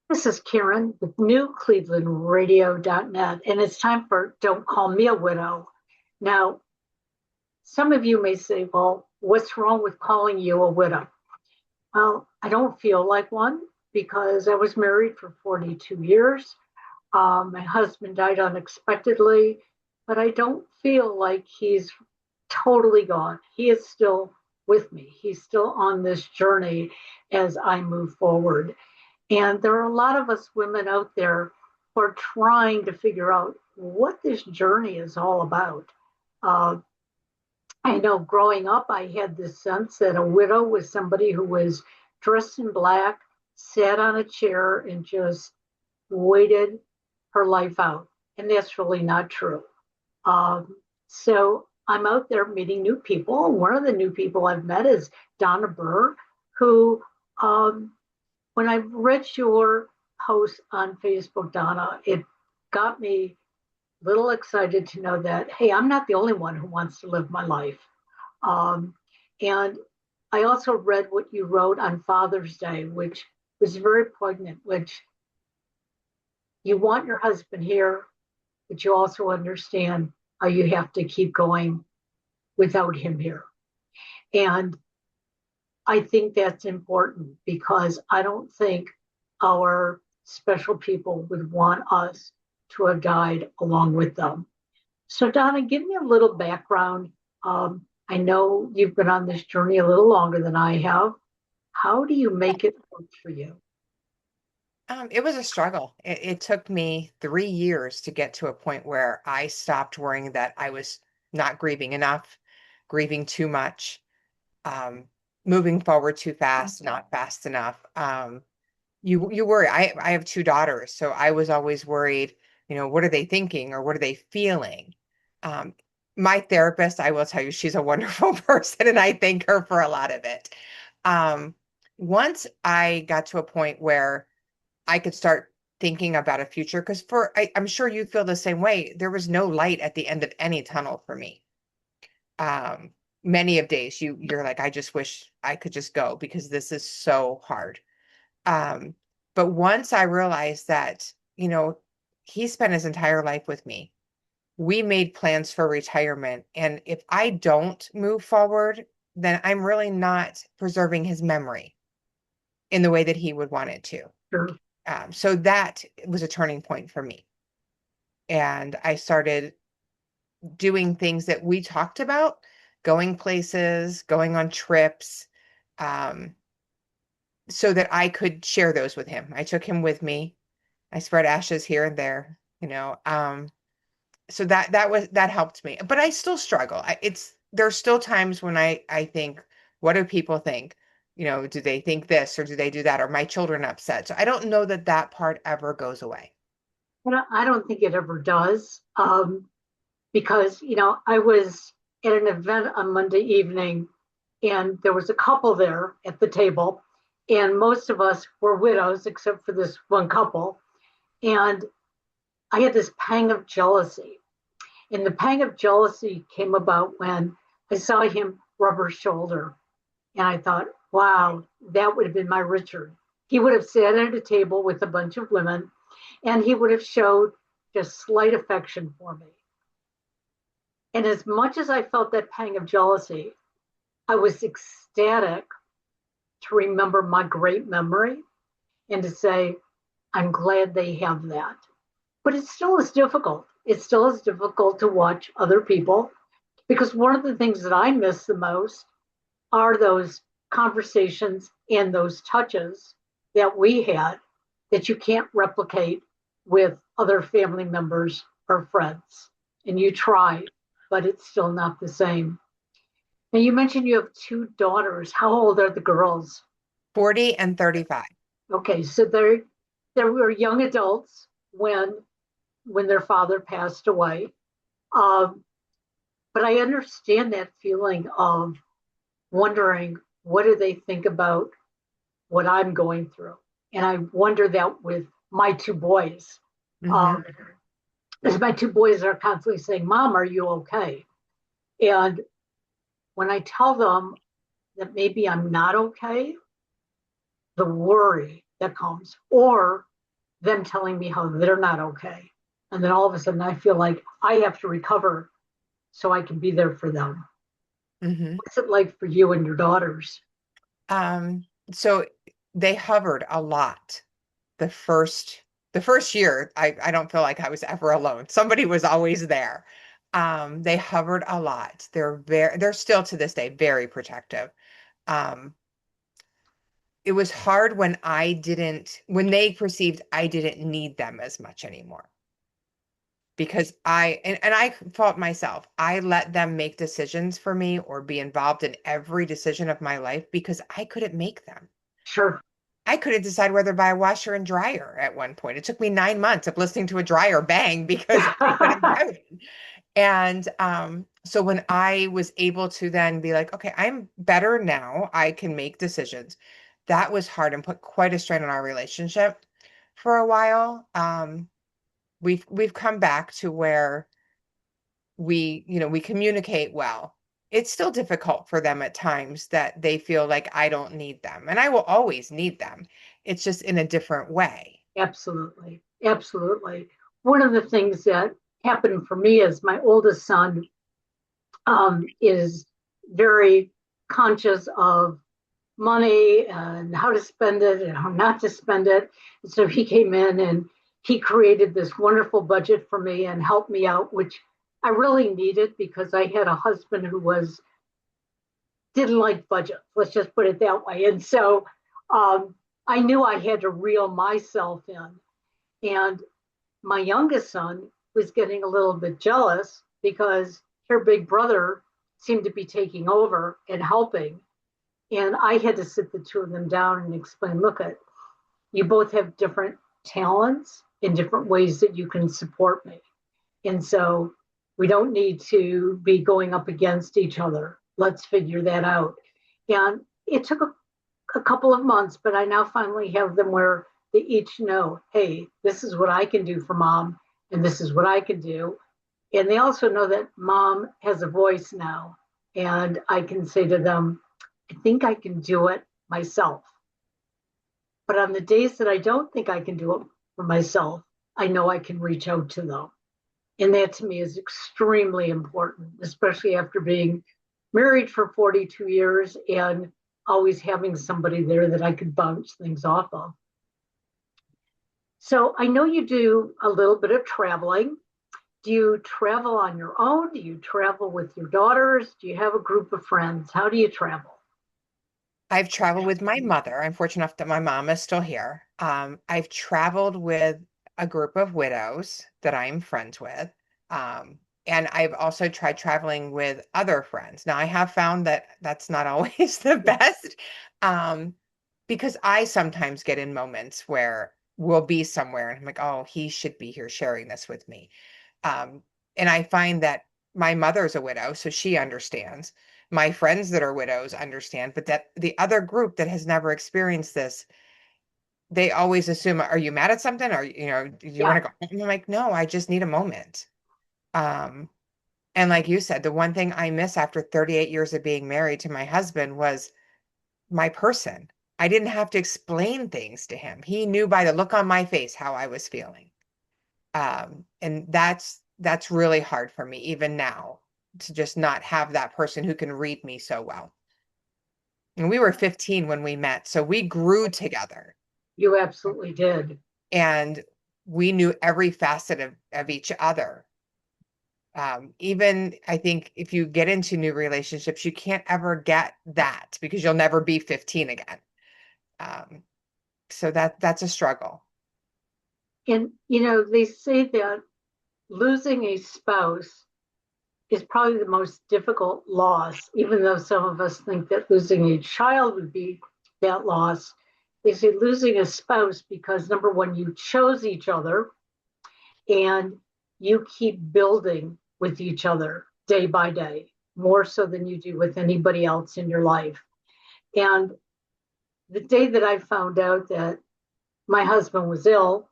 This is Karen with newclevelandradio.net, and it's time for Don't Call Me a Widow. Now, some of you may say, well, what's wrong with calling you a widow? Well, I don't feel like one because I was married for 42 years. My husband died unexpectedly, but I don't feel like he's totally gone. He is still with me. He's still on this journey as I move forward. And there are a lot of us women out there who are trying to figure out what this journey is all about. Uh, I know growing up, I had this sense that a widow was somebody who was dressed in black, sat on a chair, and just waited her life out. And that's really not true. So I'm out there meeting new people. One of the new people I've met is Donna Burr, who um, when I read your post on Facebook, Donna, it got me a little excited to know that, hey, I'm not the only one who wants to live my life. Um, and I also read what you wrote on Father's Day, which was very poignant, which you want your husband here, but you also understand how you have to keep going without him here. And I think that's important because I don't think our special people would want us to have died along with them. So, Donna, give me a little background. I know you've been on this journey a little longer than I have. How do you make it work for you? It was a struggle. It took me 3 years to get to a point where I stopped worrying that I was not grieving enough, grieving too much, um, moving forward too fast, not fast enough. You worry. I have two daughters, so I was always worried. What are they thinking or what are they feeling? Um, my therapist, I will tell you, she's a wonderful person, and I thank her for a lot of it. Um, Once I got to a point where I could start thinking about a future because I'm sure you feel the same way. There was no light at the end of any tunnel for me. Um, Many of days you're like, I just wish I could just go because this is so hard. Um, but once I realized that, he spent his entire life with me. We made plans for retirement. And if I don't move forward, then I'm really not preserving his memory in the way that he would want it to. Sure. So that was a turning point for me. And I started doing things that we talked about, going places, going on trips, um, so that I could share those with him. I took him with me. I spread ashes here and there, so that helped me. But I still struggle. There's still times when I think, what do people think? Do they think this or do they do that? Are my children upset? So I don't know that that part ever goes away. I don't think it ever does because, I was at an event on Monday evening and there was a couple there at the table, and most of us were widows except for this one couple. And I had this pang of jealousy. And the pang of jealousy came about when I saw him rub her shoulder. And I thought, wow, that would have been my Richard. He would have sat at a table with a bunch of women and he would have showed just slight affection for me. And as much as I felt that pang of jealousy, I was ecstatic to remember my great memory and to say, I'm glad they have that. But it still is difficult. It still is difficult to watch other people because one of the things that I miss the most are those conversations and those touches that we had that you can't replicate with other family members or friends. And you try, but it's still not the same. And you mentioned you have two daughters. How old are the girls? 40 and 35. Okay, so they were young adults when their father passed away. Um, but I understand that feeling of wondering what do they think about what I'm going through, and I wonder that with my two boys. Hmm. Um, because my two boys are constantly saying, "Mom, are you okay?" And when I tell them that maybe I'm not okay, the worry that comes, or them telling me how they're not okay. And then all of a sudden I feel like I have to recover so I can be there for them. Hmm. What's it like for you and your daughters? Um, so they hovered a lot the first the first year. I don't feel like I was ever alone. Somebody was always there. They hovered a lot. They're still to this day very protective. Um, it was hard when they perceived I didn't need them as much anymore because and I fault myself. I let them make decisions for me or be involved in every decision of my life because I couldn't make them. Sure. I couldn't decide whether to buy a washer and dryer at one point. It took me 9 months of listening to a dryer bang because I couldn't buy one. And so when I was able to then be like, okay, I'm better now, I can make decisions. That was hard and put quite a strain on our relationship for a while. We've come back to where we communicate well. It's still difficult for them at times that they feel like I don't need them, and I will always need them. It's just in a different way. Absolutely. Absolutely. One of the things that happened for me is my oldest son is very conscious of money and how to spend it and how not to spend it. And so he came in and he created this wonderful budget for me and helped me out, which I really needed because I had a husband who was didn't like budgets. Let's just put it that way. And so I knew I had to reel myself in. And my youngest son was getting a little bit jealous because her big brother seemed to be taking over and helping. And I had to sit the two of them down and explain, look, you both have different talents in different ways that you can support me. And so we don't need to be going up against each other. Let's figure that out. And it took a couple of months, but I now finally have them where they each know, hey, this is what I can do for mom, and this is what I can do. And they also know that mom has a voice now. And I can say to them, I think I can do it myself. But on the days that I don't think I can do it for myself, I know I can reach out to them. And that to me is extremely important, especially after being married for 42 years and always having somebody there that I could bounce things off of. So I know you do a little bit of traveling. Do you travel on your own? Do you travel with your daughters? Do you have a group of friends? How do you travel? I've traveled with my mother. I'm fortunate enough that my mom is still here. I've traveled with a group of widows that I'm friends with. Um, and I've also tried traveling with other friends. Now, I have found that that's not always the best, um, because I sometimes get in moments where we'll be somewhere and I'm like, oh, he should be here sharing this with me. Um, and I find that my mother's a widow, so she understands. My friends that are widows understand, but that the other group that has never experienced this, they always assume, are you mad at something? Or, do you want Yeah, to go home? I'm like, no, I just need a moment. Um, and like you said, the one thing I miss after 38 years of being married to my husband was my person. I didn't have to explain things to him. He knew by the look on my face how I was feeling. And that's really hard for me even now to just not have that person who can read me so well. And we were 15 when we met, so we grew together you absolutely did. and we knew every facet of each other. Even I think if you get into new relationships, you can't ever get that because you'll never be 15 again. Um, so that's a struggle. And, they say that losing a spouse is probably the most difficult loss, even though some of us think that losing a child would be that loss. They say losing a spouse because number one, you chose each other and you keep building with each other day by day, more so than you do with anybody else in your life. And the day that I found out that my husband was ill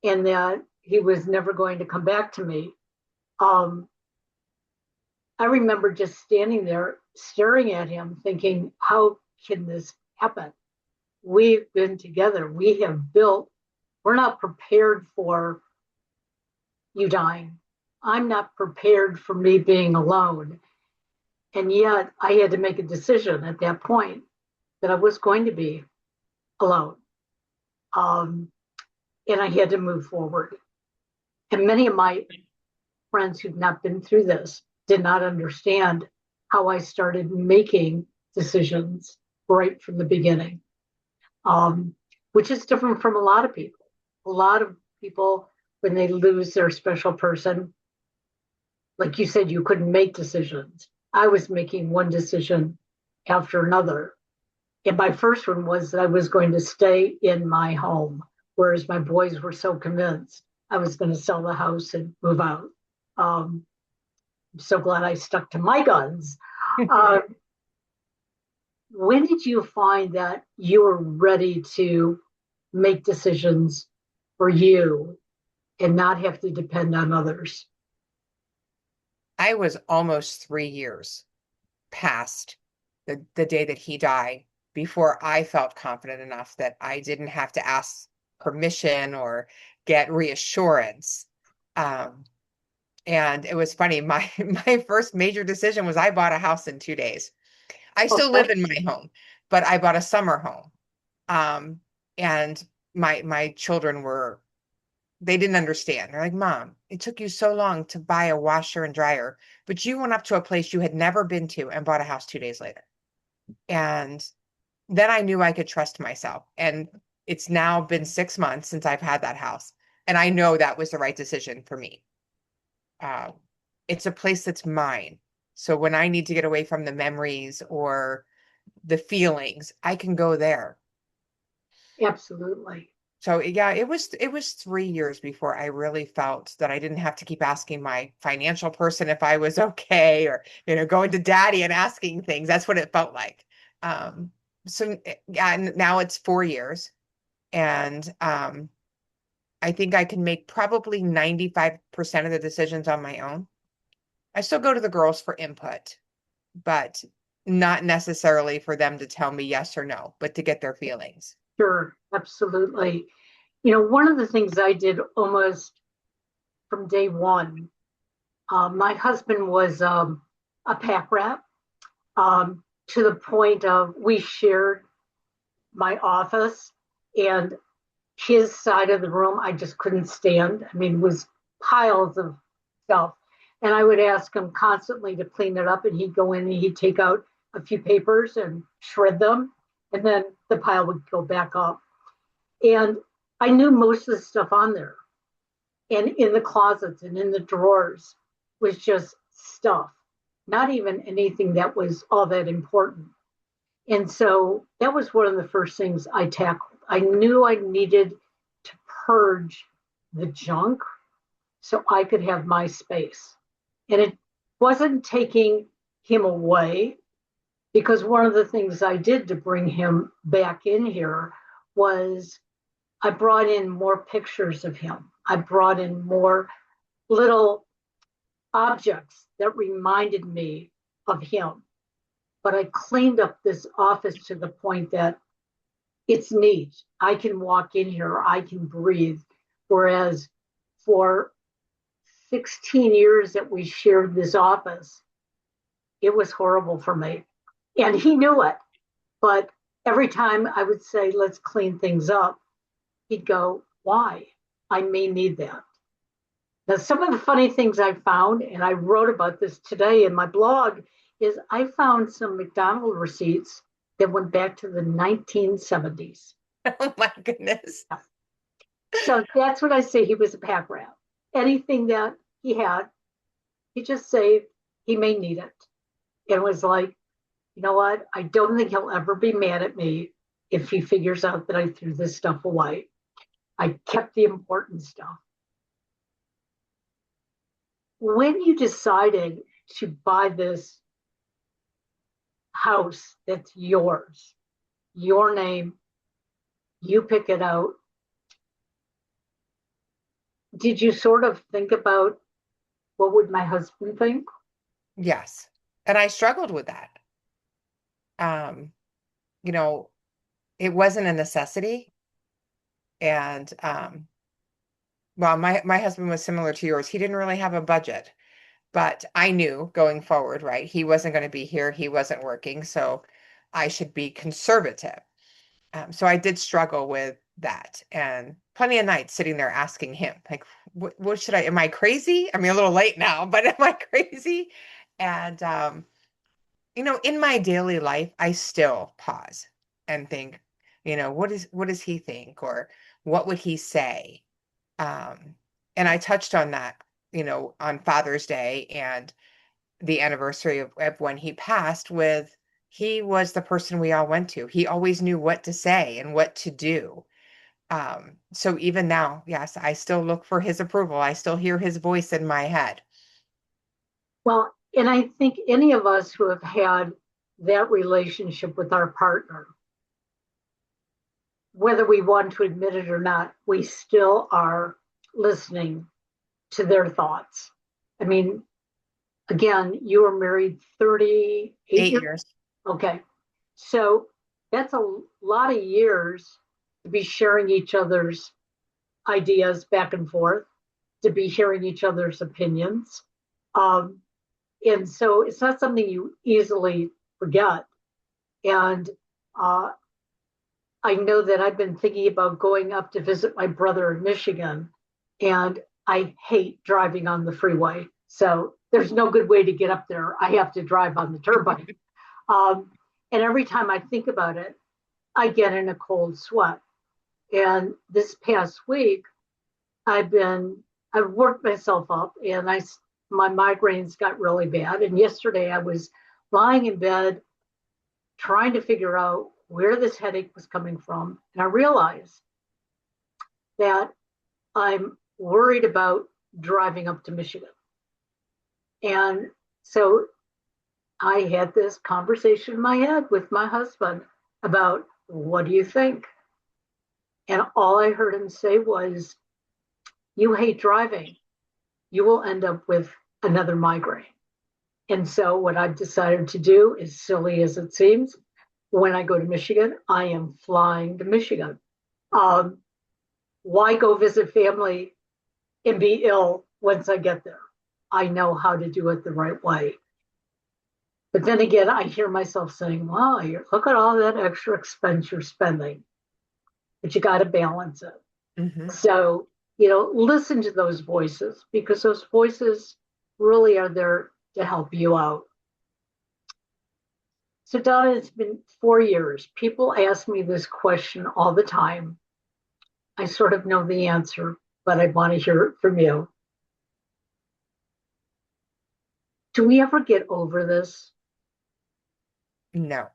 and that he was never going to come back to me, um, I remember just standing there staring at him, thinking, how can this happen? We've been together, we have built We're not prepared for you dying. I'm not prepared for me being alone. And yet I had to make a decision at that point that I was going to be alone. Um, and I had to move forward. And many of my friends who've not been through this did not understand how I started making decisions right from the beginning, which is different from a lot of people. A lot of people, when they lose their special person, like you said, you couldn't make decisions. I was making one decision after another. And my first one was that I was going to stay in my home, whereas my boys were so convinced I was going to sell the house and move out. I'm so glad I stuck to my guns. Uh, when did you find that you were ready to make decisions for you and not have to depend on others? I was almost 3 years past the day that he died before I felt confident enough that I didn't have to ask permission or get reassurance. Um, and it was funny. My my first major decision was I bought a house in 2 days. I still live Okay. in my home, but I bought a summer home. Um, and my children were they didn't understand. They're like, Mom, it took you so long to buy a washer and dryer, but you went up to a place you had never been to and bought a house 2 days later. And then I knew I could trust myself. And it's now been 6 months since I've had that house. And I know that was the right decision for me. Uh, it's a place that's mine. So when I need to get away from the memories or the feelings, I can go there. Absolutely. So yeah, it was 3 years before I really felt that I didn't have to keep asking my financial person if I was okay, or going to daddy and asking things. That's what it felt like. Um, so yeah, and now it's 4 years, and I think I can make probably 95% of the decisions on my own. I still go to the girls for input, but not necessarily for them to tell me yes or no, but to get their feelings. Sure. Absolutely. One of the things I did almost from day one, my husband was a pack rat, to the point of we shared my office, and his side of the room I just couldn't stand. I mean, it was piles of stuff. And I would ask him constantly to clean it up, and he'd go in and he'd take out a few papers and shred them, and then the pile would go back up. And I knew most of the stuff on there, and in the closets and in the drawers was just stuff, not even anything that was all that important. And so that was one of the first things I tackled. I knew I needed to purge the junk so I could have my space. And it wasn't taking him away, because one of the things I did to bring him back in here was I brought in more pictures of him. I brought in more little objects that reminded me of him. But I cleaned up this office to the point that it's neat. I can walk in here, I can breathe. Whereas for 16 years that we shared this office, it was horrible for me. And he knew it. But every time I would say, let's clean things up, he'd go, why? I may need that. Now, some of the funny things I found, and I wrote about this today in my blog, is I found some McDonald's receipts that went back to the 1970s. Oh my goodness. So that's what I say. He was a pack rat. Anything that he had, he just saved. He may need it. And it was like, you know what? I don't think he'll ever be mad at me if he figures out that I threw this stuff away. I kept the important stuff. When you decided to buy this house that's yours, your name, you pick it out, did you sort of think about what would my husband think? Yes. And I struggled with that. Um, you know, it wasn't a necessity. And well, my husband was similar to yours. He didn't really have a budget, but I knew going forward, right? He wasn't going to be here. He wasn't working, so I should be conservative. So I did struggle with that, and plenty of nights sitting there asking him, like, what should I, am I crazy? I mean, a little late now, but am I crazy? And, in my daily life, I still pause and think, what does he think? Or what would he say? Um, and I touched on that, on Father's Day and the anniversary of when he passed with, he was the person we all went to. He always knew what to say and what to do. So even now, yes, I still look for his approval. I still hear his voice in my head. Well, and I think any of us who have had that relationship with our partner, whether we want to admit it or not, we still are listening to their thoughts. I mean, again, you were married 38 8 years. years. Okay. So that's a lot of years to be sharing each other's ideas back and forth, to be hearing each other's opinions. Um, and so it's not something you easily forget. And uh, I know that I've been thinking about going up to visit my brother in Michigan, and I hate driving on the freeway. So there's no good way to get up there. I have to drive on the turnpike. And every time I think about it, I get in a cold sweat. And this past week, I've worked myself up, and my migraines got really bad. And yesterday I was lying in bed trying to figure out where this headache was coming from. And I realized that I'm worried about driving up to Michigan. And so I had this conversation in my head with my husband about, what do you think? And all I heard him say was, you hate driving. You will end up with another migraine. And so what I've decided to do, as silly as it seems, when I go to Michigan, I am flying to Michigan. Why go visit family and be ill once I get there? I know how to do it the right way. But then again, I hear myself saying, wow, look at all that extra expense you're spending. But you got to balance it. Mm-hmm. So, listen to those voices, because those voices really are there to help you out. So, Donna, it's been 4 years. People ask me this question all the time. I sort of know the answer, but I want to hear it from you. Do we ever get over this? No,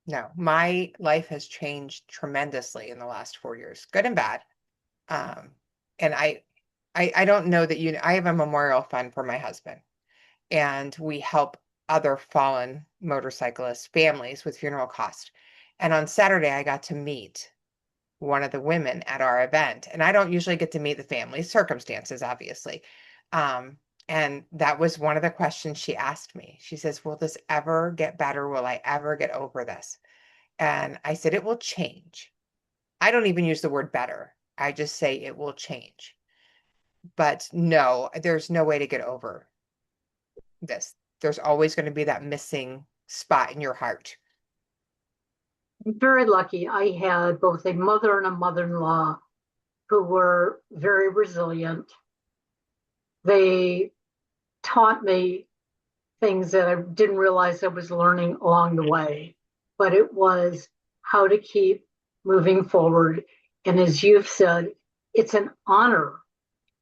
no. My life has changed tremendously in the last 4 years, good and bad. And I don't know that I have a memorial fund for my husband, and we help other fallen motorcyclist families with funeral cost. And on Saturday, I got to meet one of the women at our event, and I don't usually get to meet the family, circumstances, obviously. And that was one of the questions she asked me. She says, will this ever get better? Will I ever get over this? And I said, it will change. I don't even use the word better. I just say it will change. But no, there's no way to get over this. There's always going to be that missing spot in your heart. I'm very lucky. I had both a mother and a mother-in-law who were very resilient. They taught me things that I didn't realize I was learning along the way, but it was how to keep moving forward. And as you've said, it's an honor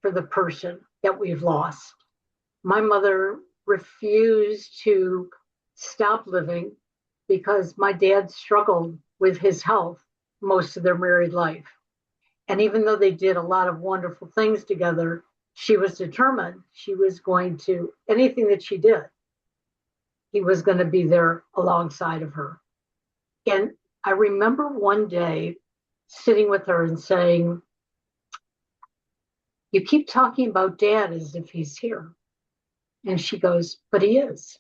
for the person that we've lost. My mother refused to stop living because my dad struggled with his health most of their married life. And even though they did a lot of wonderful things together, she was determined she was going to, anything that she did, he was going to be there alongside of her. And I remember one day sitting with her and saying, you keep talking about dad as if he's here. And she goes, but he is.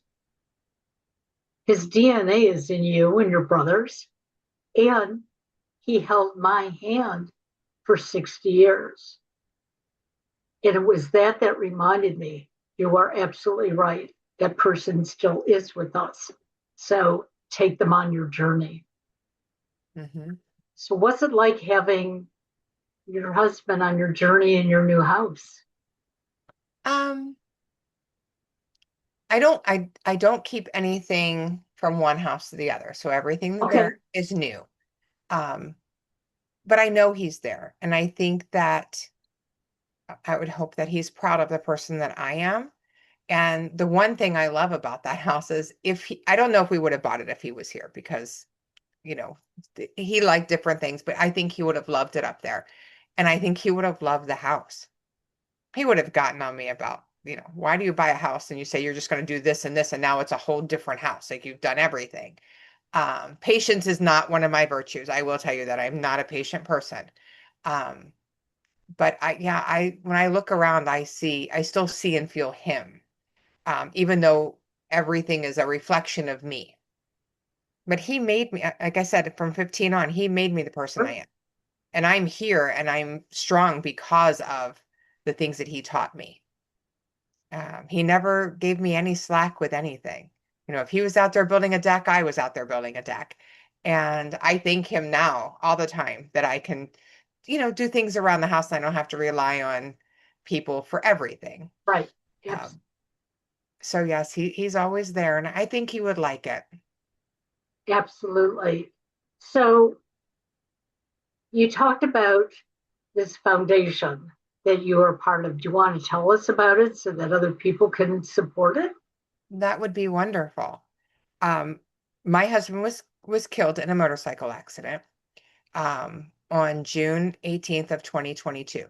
His DNA is in you and your brothers. And he held my hand for 60 years. And it was that reminded me, you are absolutely right. That person still is with us. So take them on your journey. Hmm. So what's it like having your husband on your journey in your new house? Um, I don't keep anything from one house to the other. So everything Okay. there is new. Um, but I know he's there. And I think that I would hope that he's proud of the person that I am. And the one thing I love about that house is I don't know if we would have bought it if he was here because, you know, he liked different things, but I think he would have loved it up there. And I think he would have loved the house. He would have gotten on me about, why do you buy a house and you say you're just going to do this and this, and now it's a whole different house. Like you've done everything. Patience is not one of my virtues. I will tell you that I'm not a patient person. Um, but when I look around, I still see and feel him, even though everything is a reflection of me. But he made me, like I said, from 15 on, he made me the person I am. And I'm here and I'm strong because of the things that he taught me. He never gave me any slack with anything. If he was out there building a deck, I was out there building a deck. And I thank him now all the time that I can, do things around the house. And I don't have to rely on people for everything. Right. Abs- Um, so yes, he's always there, and I think he would like it. Absolutely. So you talked about this foundation that you are part of. Do you want to tell us about it so that other people can support it? That would be wonderful. Um, my husband was killed in a motorcycle accident on June 18th of 2022.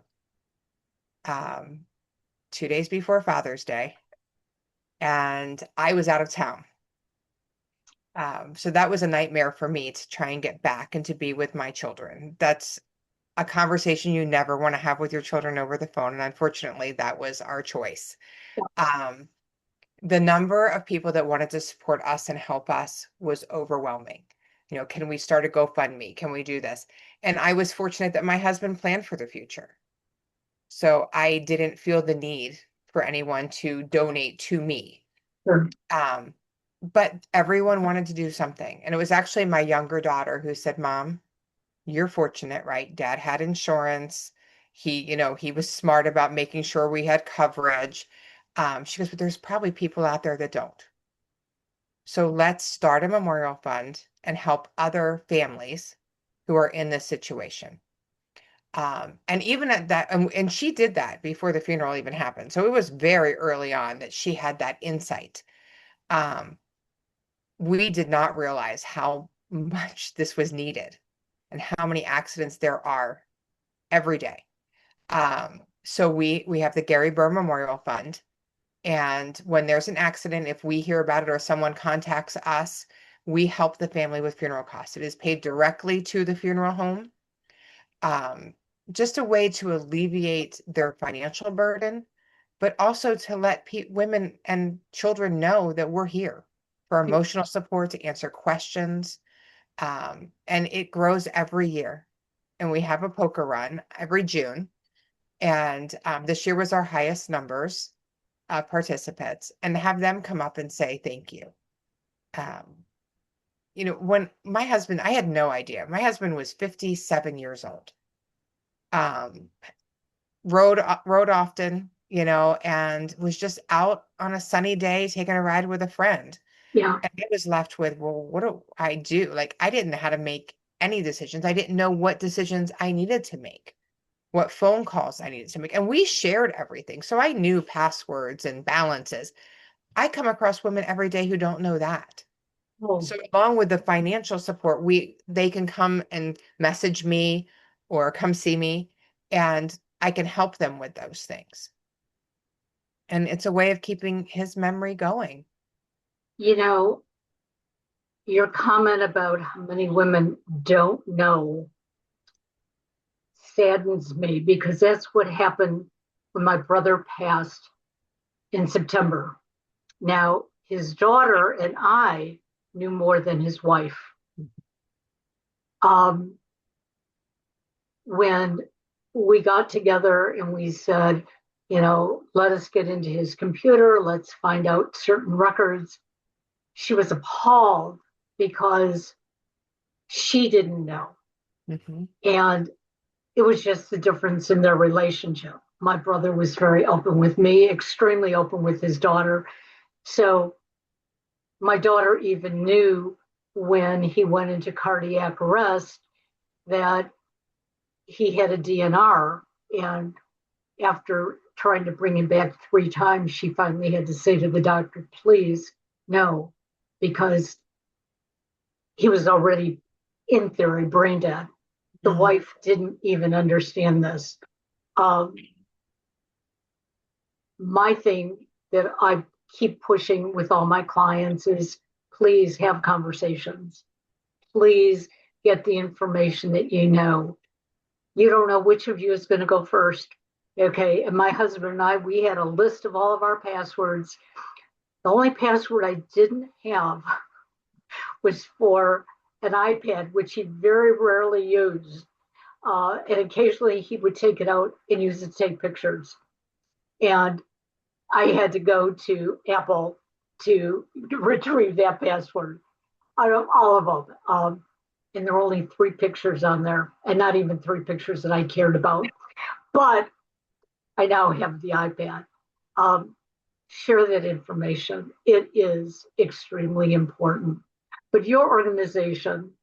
Um, 2 days before Father's Day, and I was out of town. So that was a nightmare for me to try and get back and to be with my children. That's a conversation you never want to have with your children over the phone. And unfortunately, that was our choice. Um, the number of people that wanted to support us and help us was overwhelming. Can we start a GoFundMe? Can we do this? And I was fortunate that my husband planned for the future. So I didn't feel the need for anyone to donate to me. Sure. Um, but everyone wanted to do something. And it was actually my younger daughter who said, Mom, you're fortunate, right? Dad had insurance. He was smart about making sure we had coverage. She goes, but there's probably people out there that don't. So let's start a memorial fund and help other families who are in this situation. And even at that, and she did that before the funeral even happened. So it was very early on that she had that insight. Um, we did not realize how much this was needed and how many accidents there are every day. So we have the Gary Burr Memorial Fund. And when there's an accident, if we hear about it or someone contacts us, we help the family with funeral costs. It is paid directly to the funeral home. Um, just a way to alleviate their financial burden, but also to let women and children know that we're here for emotional support, to answer questions. And it grows every year. And we have a poker run every June. And this year was our highest numbers of participants, and have them come up and say thank you. Um, when my husband, I had no idea. My husband was 57 years old. Um, rode often, and was just out on a sunny day taking a ride with a friend. Yeah. And I was left with, well, what do I do? Like, I didn't know how to make any decisions. I didn't know what decisions I needed to make, what phone calls I needed to make. And we shared everything. So I knew passwords and balances. I come across women every day who don't know that. Oh, So along with the financial support, they can come and message me or come see me, and I can help them with those things. And it's a way of keeping his memory going. you know, your comment about how many women don't know saddens me because that's what happened when my brother passed in September. Now, his daughter and I knew more than his wife. Um, when we got together and we said, let us get into his computer, let's find out certain records, she was appalled because she didn't know. Mhm. And it was just the difference in their relationship. My brother was very open with me, extremely open with his daughter. So my daughter even knew when he went into cardiac arrest that he had a DNR. And after trying to bring him back 3 times, she finally had to say to the doctor, please, no, because he was already, in theory, brain dead. The Mhm. wife didn't even understand this. Um, my thing that I keep pushing with all my clients is please have conversations. Please get the information that you know. You don't know which of you is going to go first. Okay. And my husband and I, we had a list of all of our passwords. The only password I didn't have was for an iPad, which he very rarely used. And occasionally he would take it out and use it to take pictures. And I had to go to Apple to retrieve that password out of all of them. And there were only 3 pictures on there, and not even 3 pictures that I cared about. But I now have the iPad. Um, Share that information. It is extremely important. But your organization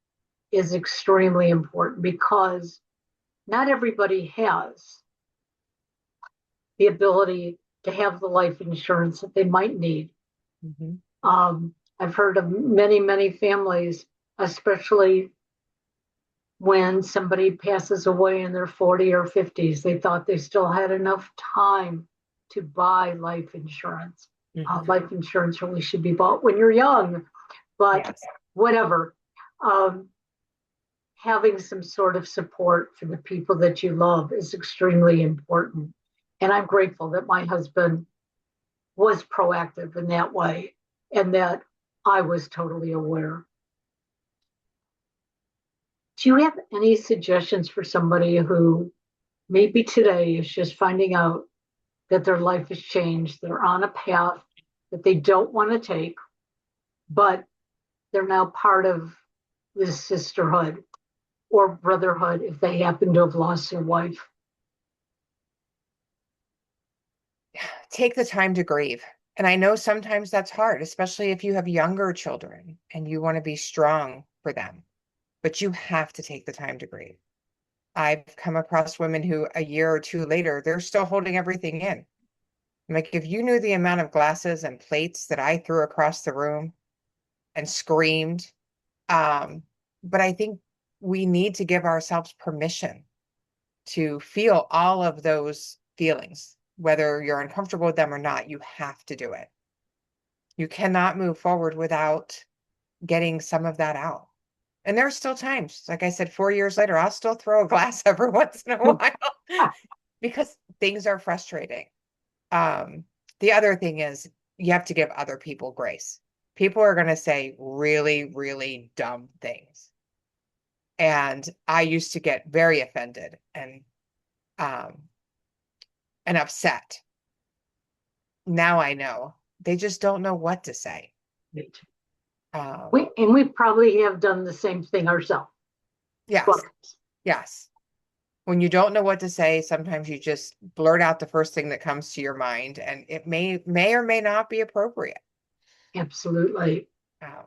is extremely important because not everybody has the ability to have the life insurance that they might need. Mhm. I've heard of many, many families, especially when somebody passes away in their 40 or 50s, they thought they still had enough time to buy life insurance. Mhm. Life insurance really should be bought when you're young, but Yes. whatever. Um, Having some sort of support for the people that you love is extremely important. And I'm grateful that my husband was proactive in that way and that I was totally aware. Do you have any suggestions for somebody who maybe today is just finding out that their life has changed? They're on a path that they don't want to take, but they're now part of this sisterhood or brotherhood if they happen to have lost their wife. Take the time to grieve. And I know sometimes that's hard, especially if you have younger children and you want to be strong for them, but you have to take the time to grieve. I've come across women who a year or two later, they're still holding everything in. Like, if you knew the amount of glasses and plates that I threw across the room and screamed, um, but I think we need to give ourselves permission to feel all of those feelings, whether you're uncomfortable with them or not. You have to do it. You cannot move forward without getting some of that out. And there's still times, like I said, 4 years later, I'll still throw a glass every once in a while because things are frustrating. Um, the other thing is you have to give other people grace. People are going to say really, really dumb things. And I used to get very offended um, and upset. Now I know they just don't know what to say. Um, We probably have done the same thing ourselves. yes, But yes. When you don't know what to say, sometimes you just blurt out the first thing that comes to your mind, and it may or may not be appropriate. absolutely. Um,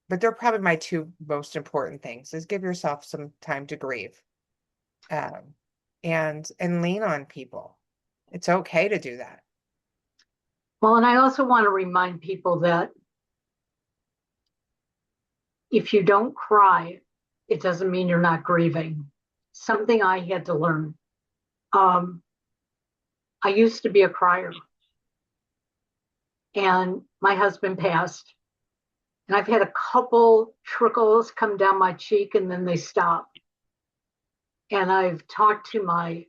but they're probably my two most important things: is give yourself some time to grieve, um, and lean on people. It's okay to do that. Well, and I also want to remind people that if you don't cry, it doesn't mean you're not grieving. Something I had to learn. Um, I used to be a crier, and my husband passed, and I've had a couple trickles come down my cheek, and then they stop. And I've talked to my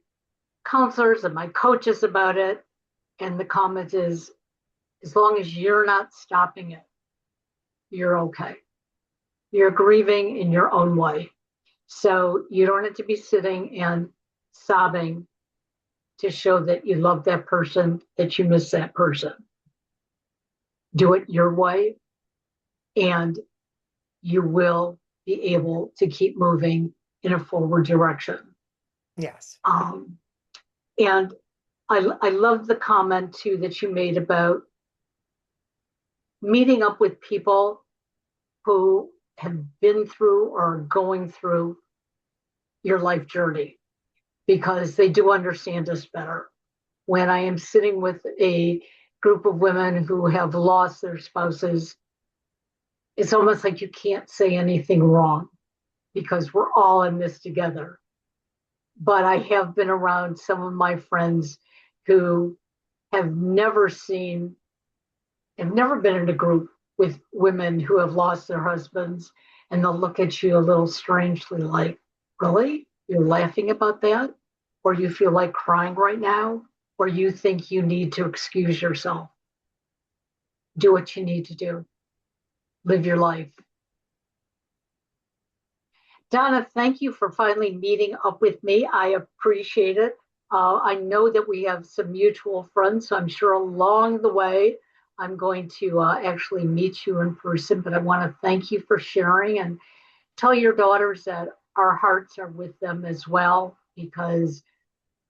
counselors and my coaches about it, and the comment is, as long as you're not stopping it, you're okay. You're grieving in your own way. So you don't have to be sitting and sobbing to show that you love that person, that you miss that person. Do it your way, and you will be able to keep moving in a forward direction. Yes. And I love the comment too that you made about meeting up with people who have been through or are going through your life journey, because they do understand us better. When I am sitting with a group of women who have lost their spouses, it's almost like you can't say anything wrong because we're all in this together. But I have been around some of my friends who have never been in a group with women who have lost their husbands, and they'll look at you a little strangely like, really? You're laughing about that? Or you feel like crying right now? Or you think you need to excuse yourself? Do what you need to do. Live your life. Donna, thank you for finally meeting up with me. I appreciate it. I know that we have some mutual friends, so I'm sure along the way I'm going to actually meet you in person. But I want to thank you for sharing, and tell your daughters that our hearts are with them as well, because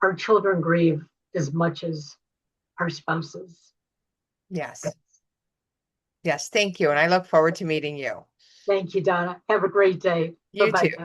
our children grieve as much as our spouses. Yes. Yes. Thank you. And I look forward to meeting you. Thank you, Donna. Have a great day. You Bye-bye. too.